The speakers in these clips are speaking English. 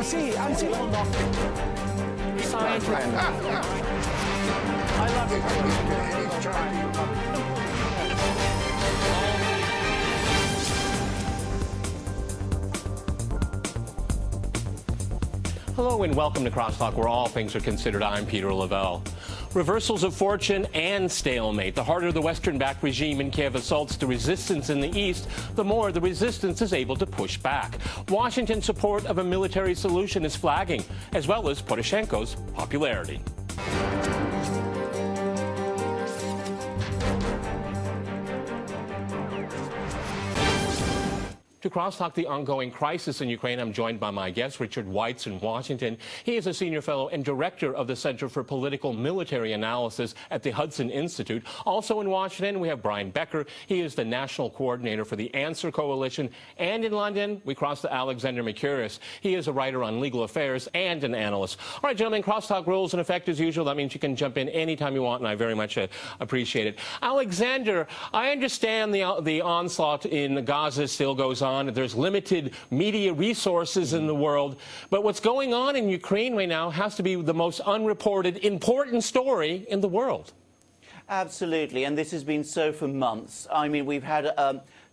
Sì, anzi, I love Hello and welcome to CrossTalk, where all things are considered. I'm Peter Lavelle. Reversals of fortune and stalemate. The harder the Western-backed regime in Kiev assaults the resistance in the east, the more the resistance is able to push back. Washington's support of a military solution is flagging, as well as Poroshenko's popularity. To crosstalk the ongoing crisis in Ukraine, I'm joined by my guest, Richard Weitz in Washington. He is a senior fellow and director of the Center for Political Military Analysis at the Hudson Institute. Also in Washington, we have Brian Becker. He is the national coordinator for the Answer Coalition. And in London, we cross to Alexander Mercouris. He is a writer on legal affairs and an analyst. All right, gentlemen, crosstalk rules in effect as usual. That means you can jump in anytime you want, and I very much appreciate it. Alexander, I understand the onslaught in Gaza still goes on. There's limited media resources in the world. But what's going on in Ukraine right now has to be the most unreported, important story in the world. Absolutely. And this has been so for months. I mean, we've had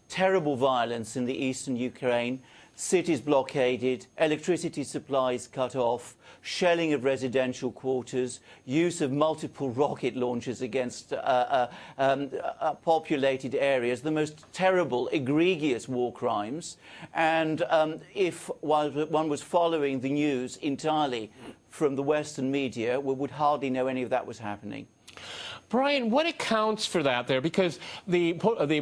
terrible violence in the eastern Ukraine, cities blockaded, electricity supplies cut off, shelling of residential quarters, use of multiple rocket launchers against populated areas, the most terrible, egregious war crimes. And if one was following the news entirely from the Western media, we would hardly know any of that was happening. Brian, what accounts for that there? Because the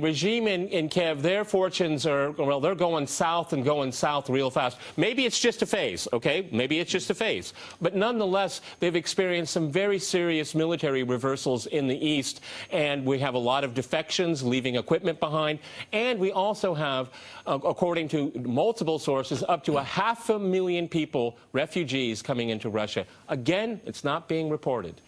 regime in Kiev, their fortunes are, well, they're going south and going south real fast. Maybe it's just a phase, okay? Maybe it's just a phase. But nonetheless, they've experienced some very serious military reversals in the east, and we have a lot of defections, leaving equipment behind. And we also have, according to multiple sources, up to 500,000 people, refugees, coming into Russia. Again, it's not being reported.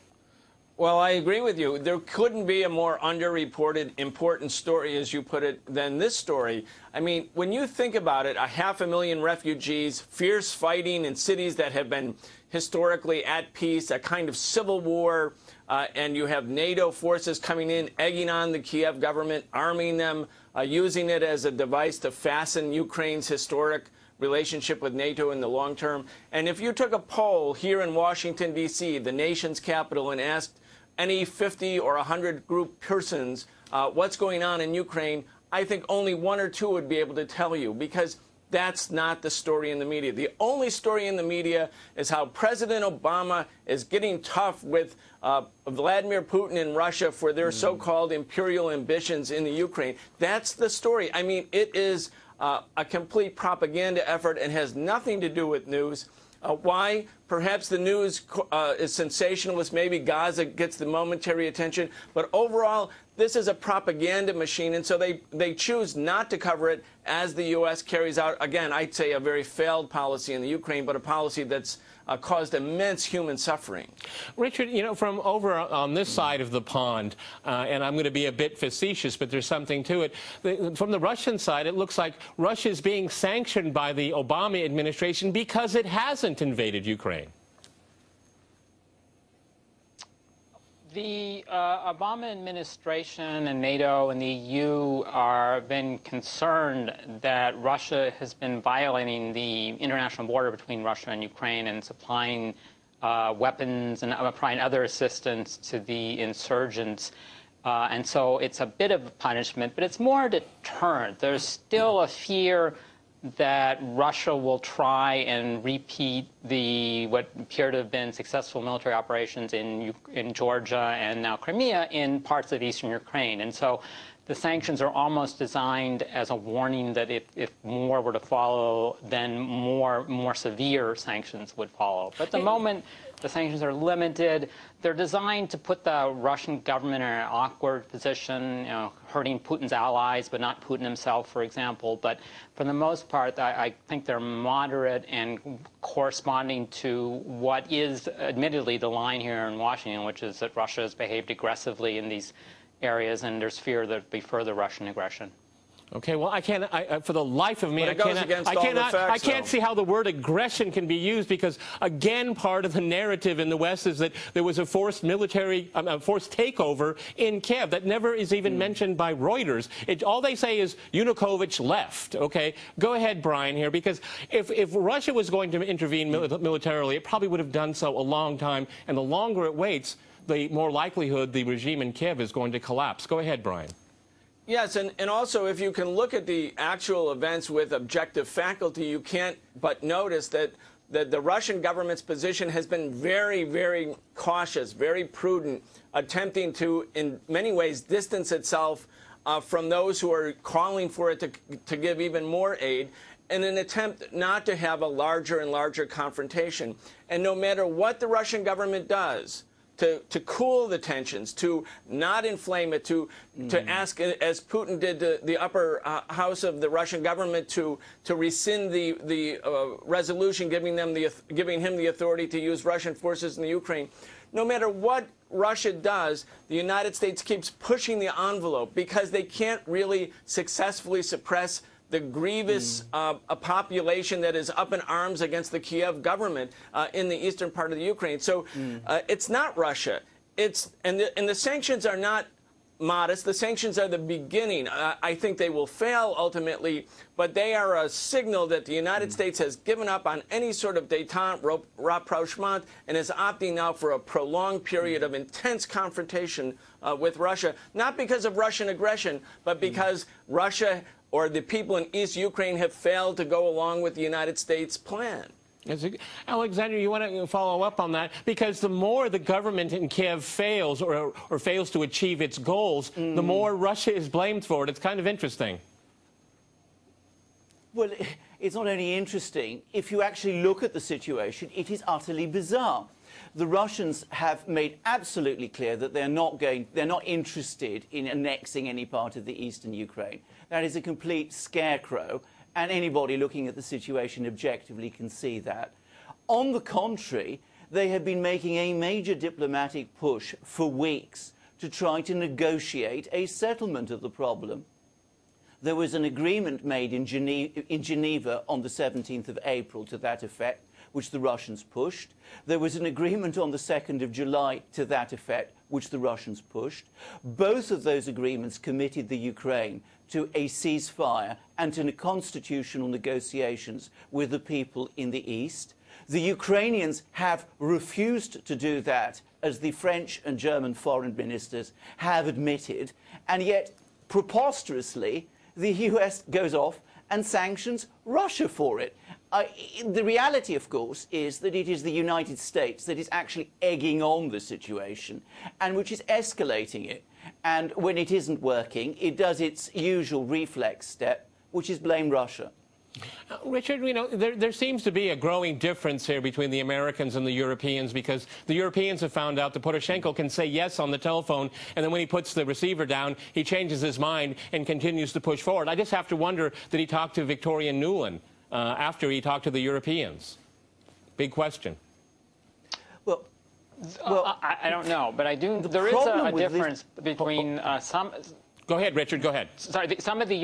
Well, I agree with you. There couldn't be a more underreported, important story, as you put it, than this story. I mean, when you think about it, 500,000 refugees, fierce fighting in cities that have been historically at peace, a kind of civil war, and you have NATO forces coming in, egging on the Kiev government, arming them, using it as a device to fasten Ukraine's historic relationship with NATO in the long term. And if you took a poll here in Washington, D.C., the nation's capital, and asked any 50 or 100 group persons what's going on in Ukraine, I think only one or two would be able to tell you, because that's not the story in the media. The only story in the media is how President Obama is getting tough with Vladimir Putin in Russia for their so-called imperial ambitions in the Ukraine. That's the story. I mean, it is a complete propaganda effort and has nothing to do with news. Why? Perhaps the news is sensationalist. Maybe Gaza gets the momentary attention. But overall, this is a propaganda machine, and so they choose not to cover it as the U.S. carries out, again, I'd say a very failed policy in the Ukraine, but a policy that's caused immense human suffering. Richard, you know, from over on this side of the pond, and I'm going to be a bit facetious, but there's something to it. From the Russian side, it looks like Russia is being sanctioned by the Obama administration because it hasn't invaded Ukraine. The Obama administration and NATO and the EU have been concerned that Russia has been violating the international border between Russia and Ukraine and supplying weapons and providing other assistance to the insurgents. And so it's a bit of a punishment, but it's more a deterrent. There's still a fear that Russia will try and repeat what appear to have been successful military operations in Georgia and now Crimea in parts of eastern Ukraine. And so the sanctions are almost designed as a warning that if more were to follow, then more severe sanctions would follow. But at the moment, the sanctions are limited. They're designed to put the Russian government in an awkward position, you know, hurting Putin's allies, but not Putin himself, for example. But for the most part, I think they're moderate and corresponding to what is admittedly the line here in Washington, which is that Russia has behaved aggressively in these areas, and there's fear that there'll be further Russian aggression. Okay, well, I can't, for the life of me, I can't see how the word aggression can be used, because, again, part of the narrative in the West is that there was a forced takeover in Kiev that never is even mentioned by Reuters. All they say is Yanukovych left, okay? Go ahead, Brian, here, because if Russia was going to intervene militarily, it probably would have done so a long time, and the longer it waits, the more likelihood the regime in Kiev is going to collapse. Go ahead, Brian. Yes, and also if you can look at the actual events with objective faculty, you can't but notice that the Russian government's position has been very, very cautious, very prudent, attempting to, in many ways, distance itself from those who are calling for it to give even more aid, in an attempt not to have a larger and larger confrontation. And no matter what the Russian government does, to cool the tensions, to not inflame it, to ask, as Putin did, the upper house of the Russian government to rescind the resolution giving him the authority to use Russian forces in the Ukraine. No matter what Russia does, the United States keeps pushing the envelope because they can't really successfully suppress the grievous a population that is up in arms against the Kiev government in the eastern part of the Ukraine. So it's not Russia. And the sanctions are not modest. The sanctions are the beginning. I think they will fail ultimately, but they are a signal that the United States has given up on any sort of détente rapprochement and is opting now for a prolonged period of intense confrontation with Russia, not because of Russian aggression, but because Russia or the people in East Ukraine have failed to go along with the United States plan. Alexander, you want to follow up on that? Because the more the government in Kiev fails or fails to achieve its goals, the more Russia is blamed for it. It's kind of interesting. Well, it's not only interesting. If you actually look at the situation, it is utterly bizarre. The Russians have made absolutely clear that they're not interested in annexing any part of the eastern Ukraine. That is a complete scarecrow, and anybody looking at the situation objectively can see that. On the contrary, they have been making a major diplomatic push for weeks to try to negotiate a settlement of the problem. There was an agreement made in Geneva on the 17th of April to that effect, which the Russians pushed. There was an agreement on the 2nd of July to that effect, which the Russians pushed. Both of those agreements committed the Ukraine to a ceasefire and to constitutional negotiations with the people in the east. The Ukrainians have refused to do that, as the French and German foreign ministers have admitted, and yet, preposterously, the US goes off and sanctions Russia for it. The reality, of course, is that it is the United States that is actually egging on the situation and which is escalating it. And when it isn't working, it does its usual reflex step, which is blame Russia. Richard, you know, there seems to be a growing difference here between the Americans and the Europeans, because the Europeans have found out that Poroshenko can say yes on the telephone, and then when he puts the receiver down, he changes his mind and continues to push forward. I just have to wonder, did he talk to Victoria Nuland after he talked to the Europeans? Big question. Well, I don't know, but I do. There is a difference between some. Go ahead, Richard. Go ahead. Sorry, some of the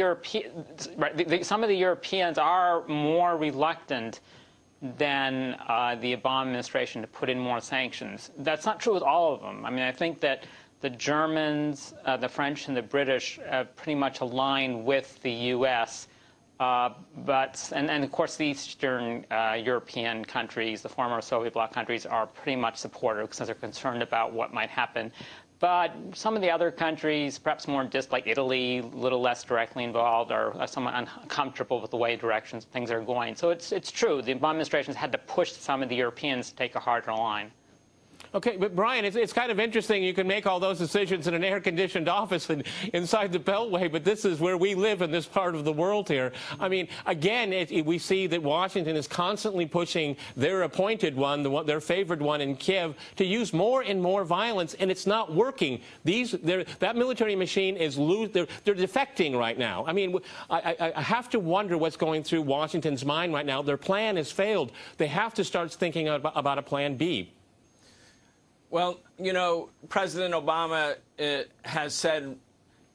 Europeans are more reluctant than the Obama administration to put in more sanctions. That's not true with all of them. I mean, I think that the Germans, the French, and the British pretty much align with the U.S. And of course, the Eastern European countries, the former Soviet bloc countries, are pretty much supportive because they're concerned about what might happen. But some of the other countries, perhaps more just like Italy, a little less directly involved, are somewhat uncomfortable with the way directions things are going. So it's true. The Obama administration has had to push some of the Europeans to take a harder line. Okay, but Brian, it's kind of interesting. You can make all those decisions in an air-conditioned office and inside the Beltway, but this is where we live in this part of the world here. I mean, again, we see that Washington is constantly pushing their appointed one, their favored one in Kiev, to use more and more violence, and it's not working. That military machine is they're defecting right now. I mean, I have to wonder what's going through Washington's mind right now. Their plan has failed. They have to start thinking about a plan B. Well, you know, President Obama has said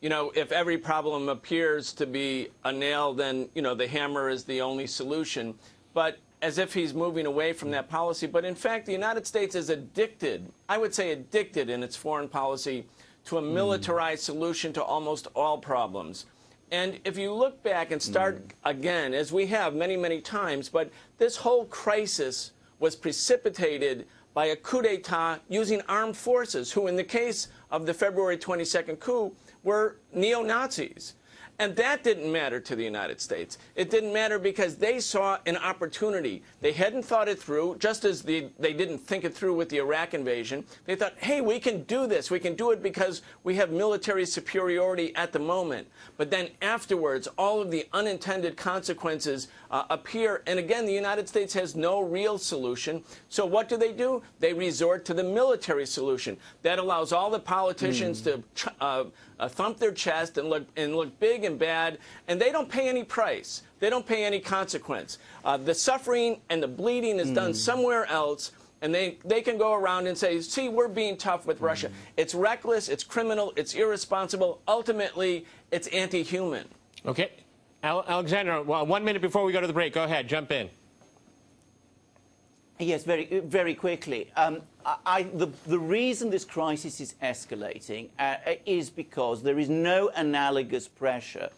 you know, if every problem appears to be a nail, then, you know, the hammer is the only solution. But as if he's moving away from that policy. But in fact, the United States is addicted, I would say addicted in its foreign policy, to a militarized solution to almost all problems. And if you look back and start again, as we have many, many times, but this whole crisis was precipitated by a coup d'etat using armed forces, who in the case of the February 22nd coup were neo-Nazis. And that didn't matter to the United States. It didn't matter because they saw an opportunity. They hadn't thought it through, just as they didn't think it through with the Iraq invasion. They thought, hey, we can do this. We can do it because we have military superiority at the moment. But then afterwards, all of the unintended consequences appear. And again, the United States has no real solution. So what do? They resort to the military solution. That allows all the politicians to thump their chest and look big and bad, and they don't pay any price. They don't pay any consequence. The suffering and the bleeding is done somewhere else, and they can go around and say, see, we're being tough with Russia. It's reckless, it's criminal, it's irresponsible. Ultimately, it's anti-human. Okay. Alexander, well, 1 minute before we go to the break. Go ahead, jump in. Yes, very quickly. The reason this crisis is escalating is because there is no analogous pressure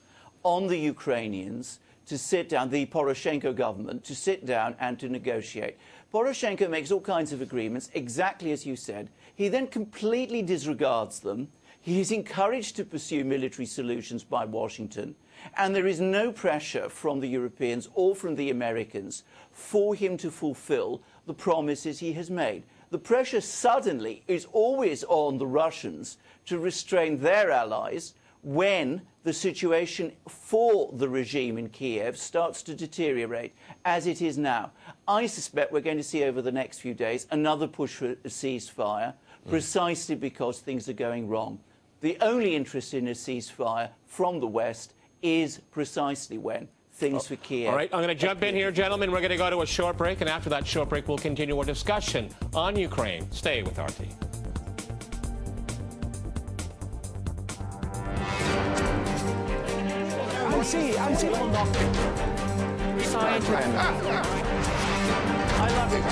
on the Ukrainians to sit down, the Poroshenko government, to sit down and to negotiate. Poroshenko makes all kinds of agreements, exactly as you said. He then completely disregards them. He is encouraged to pursue military solutions by Washington. And there is no pressure from the Europeans or from the Americans for him to fulfill the promises he has made. The pressure suddenly is always on the Russians to restrain their allies when the situation for the regime in Kiev starts to deteriorate, as it is now. I suspect we're going to see over the next few days another push for a ceasefire, precisely because things are going wrong. The only interest in a ceasefire from the West is precisely when things for Kiev. All right, I'm going to jump in here, gentlemen. We're going to go to a short break, and after that short break, we'll continue our discussion on Ukraine. Stay with RT. I see. I love it.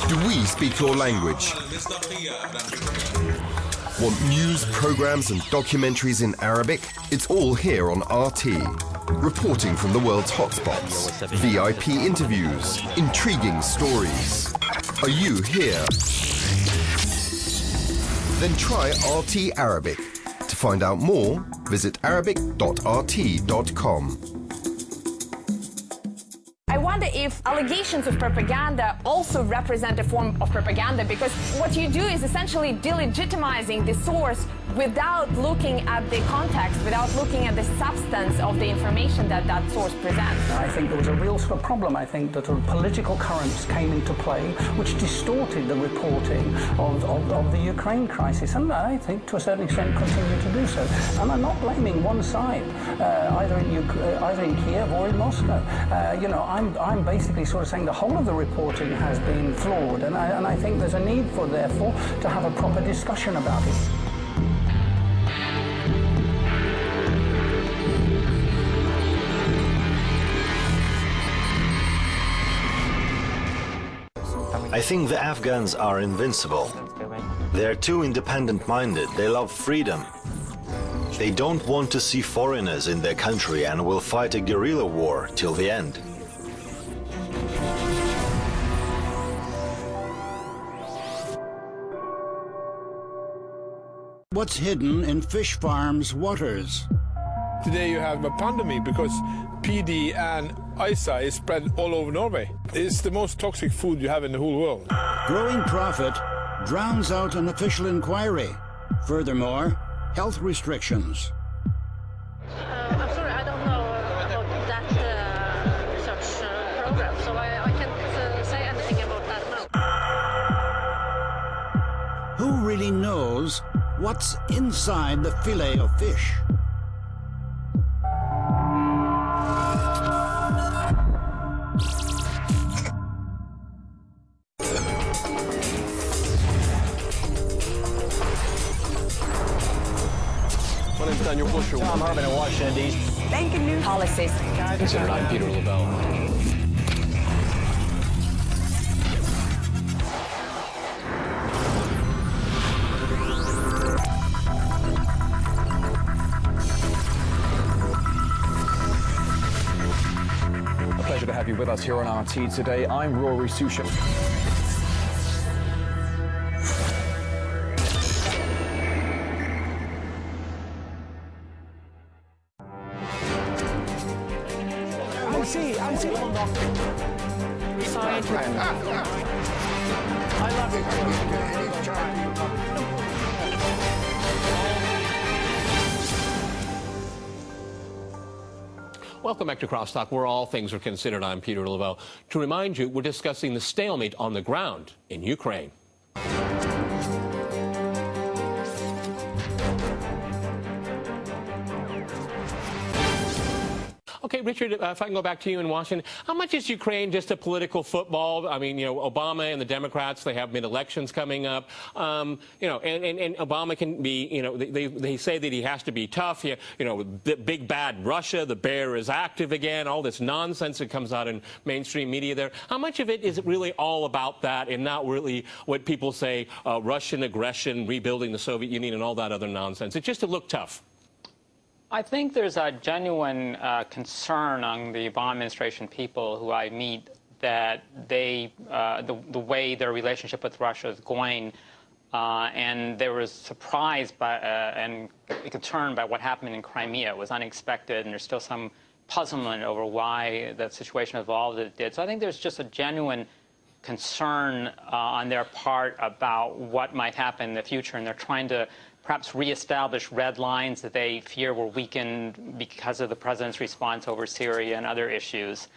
Do we speak your language? Want news, programs and documentaries in Arabic? It's all here on RT. Reporting from the world's hotspots, VIP interviews, intriguing stories. Are you here? Then try RT Arabic. To find out more, visit arabic.rt.com. I wonder if allegations of propaganda also represent a form of propaganda, because what you do is essentially delegitimizing the source without looking at the context, without looking at the substance of the information that that source presents. I think there was a real sort of problem. I think that political currents came into play which distorted the reporting of the Ukraine crisis, and I think to a certain extent continue to do so. And I'm not blaming one side, either in Kiev or in Moscow. You know, I'm basically sort of saying the whole of the reporting has been flawed, and I think there's a need for, therefore, to have a proper discussion about it. I think the Afghans are invincible. They're too independent-minded. They love freedom. They don't want to see foreigners in their country and will fight a guerrilla war till the end. What's hidden in fish farms' waters? Today you have a pandemic because PD and ISA is spread all over Norway. It's the most toxic food you have in the whole world. Growing profit drowns out an official inquiry. Furthermore, health restrictions. I'm sorry, I don't know about that research program, so I can't say anything about that now. Who really knows is, what's inside the fillet of fish? My name's Daniel Bush. Tom Harmon in Washington, D.C. Banking new policies. Considered I'm Peter Lavelle. A pleasure to have you with us here on RT today. I'm Rory Susham. I love it. Welcome back to CrossTalk, where all things are considered. I'm Peter Lavelle. To remind you, we're discussing the stalemate on the ground in Ukraine. Okay, Richard, if I can go back to you in Washington, how much is Ukraine just a political football? I mean, you know, Obama and the Democrats, they have mid-elections coming up. You know, and Obama can be, you know, they say that he has to be tough. You know, the big bad Russia, the bear is active again, all this nonsense that comes out in mainstream media there. How much of it is really all about that and not really what people say, Russian aggression, rebuilding the Soviet Union and all that other nonsense? It's just to look tough. I think there's a genuine concern among the Obama administration people who I meet that they, the way their relationship with Russia is going, and they were surprised by and concerned by what happened in Crimea. It was unexpected, and there's still some puzzlement over why that situation evolved as it did. So I think there's just a genuine concern on their part about what might happen in the future, and they're trying to perhaps reestablish red lines that they fear were weakened because of the president's response over Syria and other issues.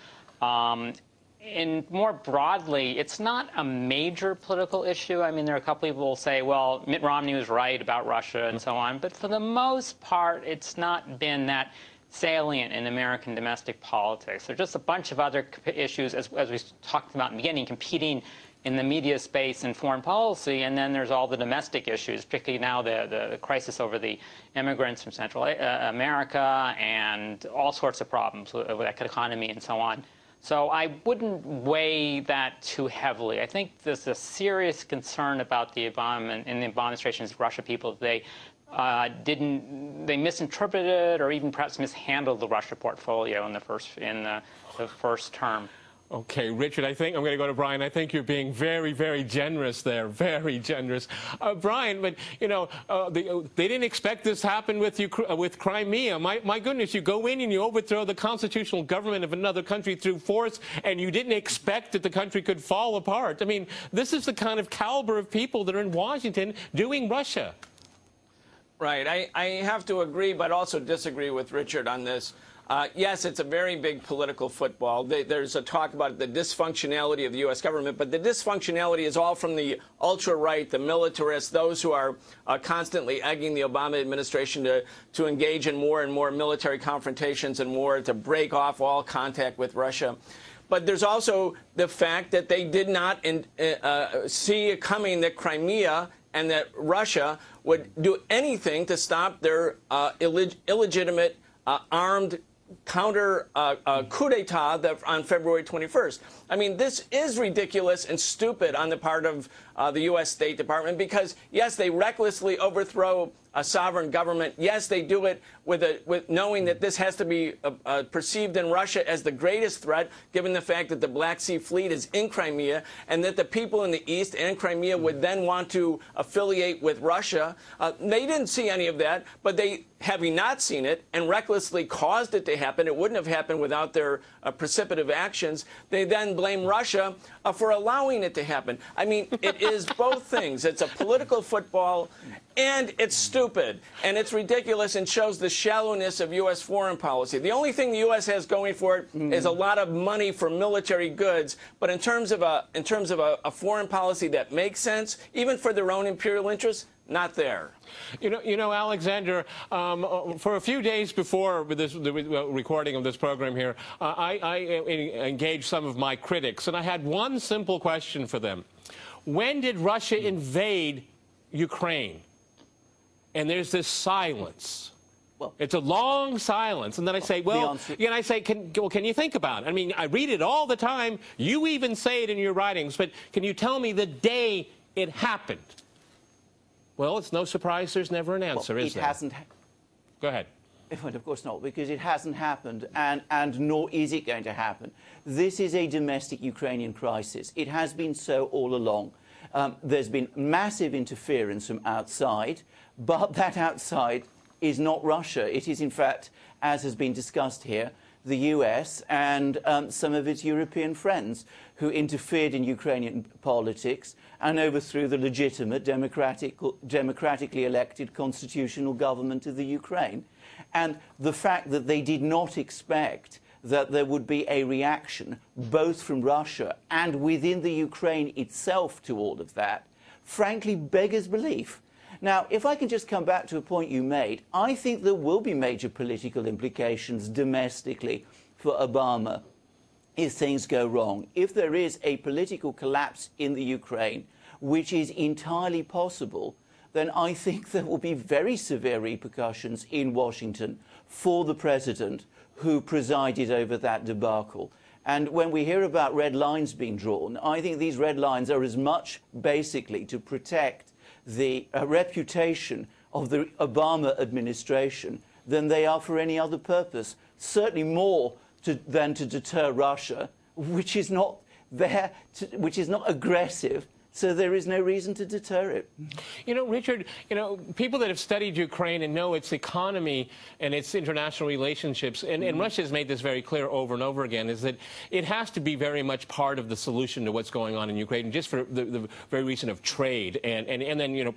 And more broadly, it's not a major political issue. I mean, there are a couple people who will say, well, Mitt Romney was right about Russia and so on. But for the most part, it's not been that salient in American domestic politics. There are just a bunch of other issues, as we talked about in the beginning, competing in the media space and foreign policy, and then there's all the domestic issues, particularly now the crisis over the immigrants from Central America and all sorts of problems with the economy and so on. So I wouldn't weigh that too heavily. I think there's a serious concern about the Obama and the Obama administration's Russia people. They misinterpreted or even perhaps mishandled the Russia portfolio in the first term. Okay, Richard, I think I'm going to go to Brian. I think you're being very, very generous there, very generous. Brian, but, you know, they didn't expect this to happen with Crimea. My goodness, you go in and you overthrow the constitutional government of another country through force, and you didn't expect that the country could fall apart. I mean, this is the kind of caliber of people that are in Washington doing Russia. Right. I have to agree, but also disagree with Richard on this. Yes, it's a very big political football. There's a talk about the dysfunctionality of the U.S. government, but the dysfunctionality is all from the ultra-right, the militarists, those who are constantly egging the Obama administration to engage in more and more military confrontations and more to break off all contact with Russia. But there's also the fact that they did not see it coming that Crimea and that Russia would do anything to stop their illegitimate armed counter coup d'etat on February 21st. I mean, this is ridiculous and stupid on the part of the U.S. State Department because, yes, they recklessly overthrow a sovereign government. Yes, they do it with knowing that this has to be perceived in Russia as the greatest threat, given the fact that the Black Sea Fleet is in Crimea and that the people in the East and Crimea would then want to affiliate with Russia. They didn't see any of that, but they, having not seen it and recklessly caused it to happen, it wouldn't have happened without their precipitative actions. They then blame Russia for allowing it to happen. I mean, it is both things. It's a political football, and it's stupid, and it's ridiculous and shows the shallowness of U.S. foreign policy. The only thing the U.S. has going for it is a lot of money for military goods, but in terms of a foreign policy that makes sense, even for their own imperial interests, not there. You know, Alexander, for a few days before the recording of this program here, I engaged some of my critics, and I had one simple question for them. When did Russia invade Ukraine? And there's this silence. Well, it's a long silence, and then I say, well, can you think about it? I mean, I read it all the time. You even say it in your writings, but can you tell me the day it happened? Well, it's no surprise there's never an answer, is there? It hasn't. Go ahead. Well, of course not, because it hasn't happened, and nor is it going to happen. This is a domestic Ukrainian crisis. It has been so all along. There's been massive interference from outside, but that outside is not Russia. It is, in fact, as has been discussed here, the US and some of its European friends who interfered in Ukrainian politics and overthrew the legitimate, democratically elected constitutional government of the Ukraine. And the fact that they did not expect that there would be a reaction, both from Russia and within the Ukraine itself to all of that, frankly beggars belief. Now, if I can just come back to a point you made, I think there will be major political implications domestically for Obama if things go wrong. If there is a political collapse in the Ukraine, which is entirely possible, then I think there will be very severe repercussions in Washington for the president who presided over that debacle. And when we hear about red lines being drawn, I think these red lines are as much basically to protect the reputation of the Obama administration than they are for any other purpose. Certainly more than to deter Russia, which is not there, which is not aggressive. So there is no reason to deter it. You know, Richard, people that have studied Ukraine and know its economy and its international relationships, and Russia has made this very clear over and over again, is that it has to be very much part of the solution to what's going on in Ukraine, just for the very reason of trade and then,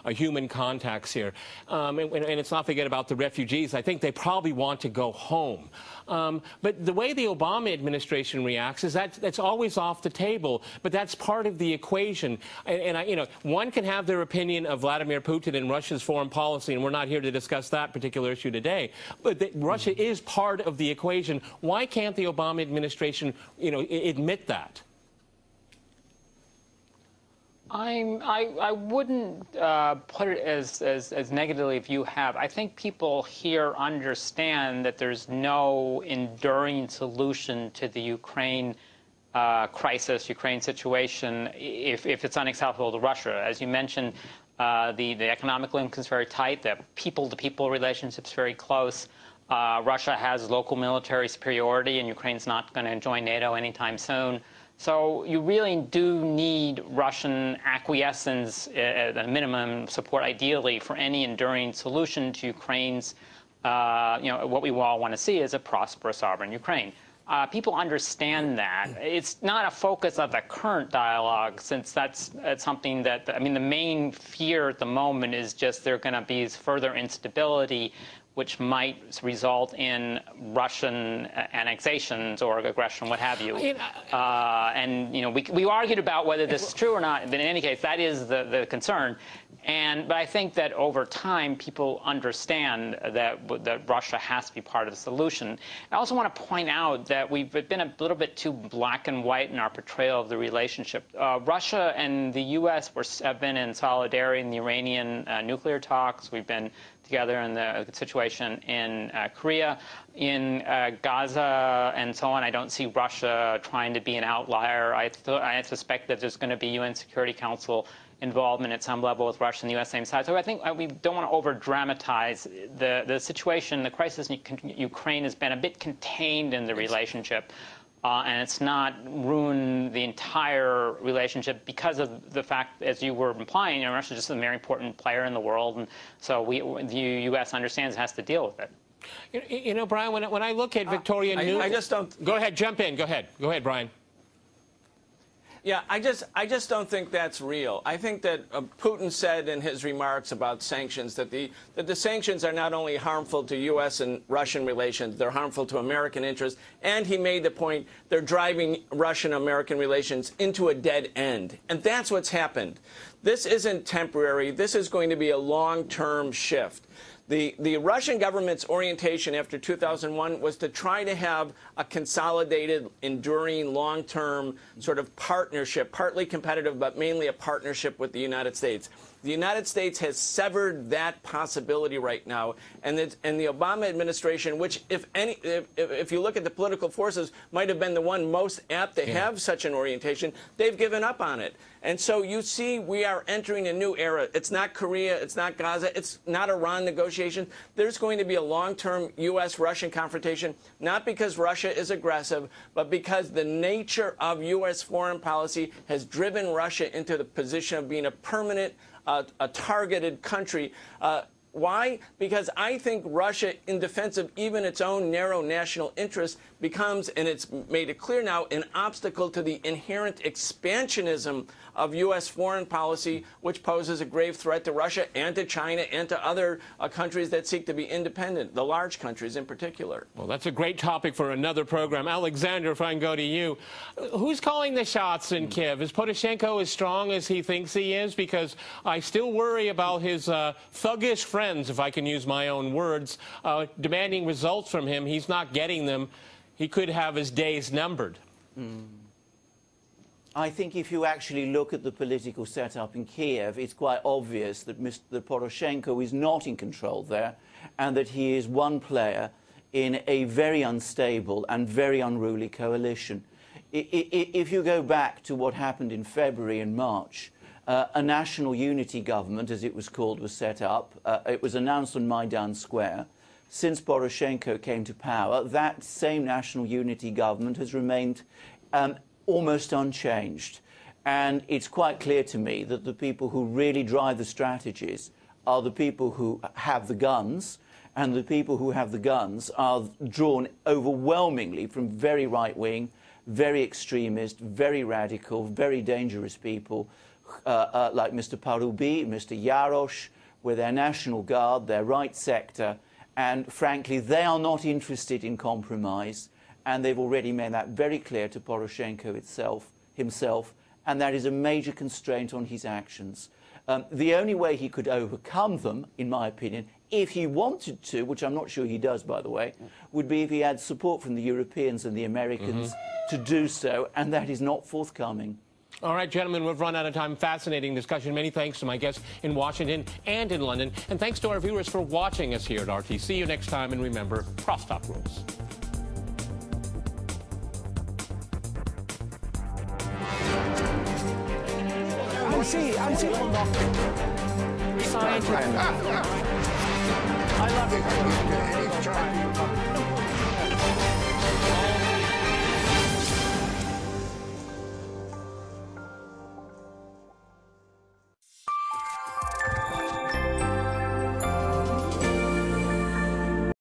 human contacts here. And let's not forget about the refugees. I think they probably want to go home. But the way the Obama administration reacts is that's always off the table, but that's part of the equation. And one can have their opinion of Vladimir Putin and Russia's foreign policy, and we're not here to discuss that particular issue today. But Russia is part of the equation. Why can't the Obama administration, admit that? I wouldn't put it as negatively if you have. I think people here understand that there's no enduring solution to the Ukraine crisis, Ukraine situation, if it's unacceptable to Russia. As you mentioned, the economic link is very tight. The people-to-people relationship's very close. Russia has local military superiority, and Ukraine's not going to join NATO anytime soon. So you really do need Russian acquiescence at a minimum, support ideally, for any enduring solution to Ukraine's, what we all want to see is a prosperous, sovereign Ukraine. People understand that. It's not a focus of the current dialogue, since that's something that, the main fear at the moment is just there going to be further instability, which might result in Russian annexations or aggression, what have you. We argued about whether this is true or not, but in any case, that is the concern. But I think that over time, people understand that Russia has to be part of the solution. I also want to point out that we've been a little bit too black and white in our portrayal of the relationship. Russia and the U.S. have been in solidarity in the Iranian nuclear talks. We've been together in the situation in Korea, in Gaza, and so on. I don't see Russia trying to be an outlier. I suspect that there's going to be UN Security Council involvement at some level with Russia and the U.S. same side. So I think we don't want to over-dramatize the situation. The crisis in Ukraine has been a bit contained in the relationship. And it's not ruined the entire relationship because of the fact, as you were implying, Russia is just a very important player in the world, and so the U.S. understands it has to deal with it. Brian, when I look at Victoria Nuland, I just don't. Go ahead, jump in. Go ahead, Brian. Yeah, I just don't think that's real. I think that Putin said in his remarks about sanctions that the sanctions are not only harmful to U.S. and Russian relations, they're harmful to American interests, and he made the point they're driving Russian-American relations into a dead end. And that's what's happened. This isn't temporary. This is going to be a long-term shift. The Russian government's orientation after 2001 was to try to have a consolidated, enduring, long-term sort of partnership, partly competitive, but mainly a partnership with the United States. The United States has severed that possibility right now, and the Obama administration, which, if you look at the political forces, might have been the one most apt to have such an orientation, they've given up on it. And so you see we are entering a new era. It's not Korea, it's not Gaza, it's not Iran negotiations. There's going to be a long-term U.S.-Russian confrontation, not because Russia is aggressive, but because the nature of U.S. foreign policy has driven Russia into the position of being a permanent, a targeted country. Why? Because I think Russia, in defense of even its own narrow national interests, becomes, and it's made it clear now, an obstacle to the inherent expansionism of U.S. foreign policy, which poses a grave threat to Russia and to China and to other countries that seek to be independent, the large countries in particular. Well, that's a great topic for another program. Alexander, if I can go to you. Who's calling the shots in Kiev? Is Poroshenko as strong as he thinks he is? Because I still worry about his thuggish friends, if I can use my own words, demanding results from him. He's not getting them. He could have his days numbered. I think if you actually look at the political setup in Kiev, it's quite obvious that Mr. Poroshenko is not in control there, and that he is one player in a very unstable and very unruly coalition. If you go back to what happened in February and March, a national unity government, as it was called, was set up. It was announced on Maidan Square. Since Poroshenko came to power, that same national unity government has remained almost unchanged. And it's quite clear to me that the people who really drive the strategies are the people who have the guns, and the people who have the guns are drawn overwhelmingly from very right-wing, very extremist, very radical, very dangerous people like Mr. Parubi, Mr. Yarosh, with their National Guard, their right sector, and frankly, they are not interested in compromise. And they've already made that very clear to Poroshenko himself, and that is a major constraint on his actions. The only way he could overcome them, in my opinion, if he wanted to, which I'm not sure he does, by the way, would be if he had support from the Europeans and the Americans to do so, and that is not forthcoming. All right, gentlemen, we've run out of time. Fascinating discussion. Many thanks to my guests in Washington and in London, and thanks to our viewers for watching us here at RT. See you next time, and remember, CrossTalk rules. I love it.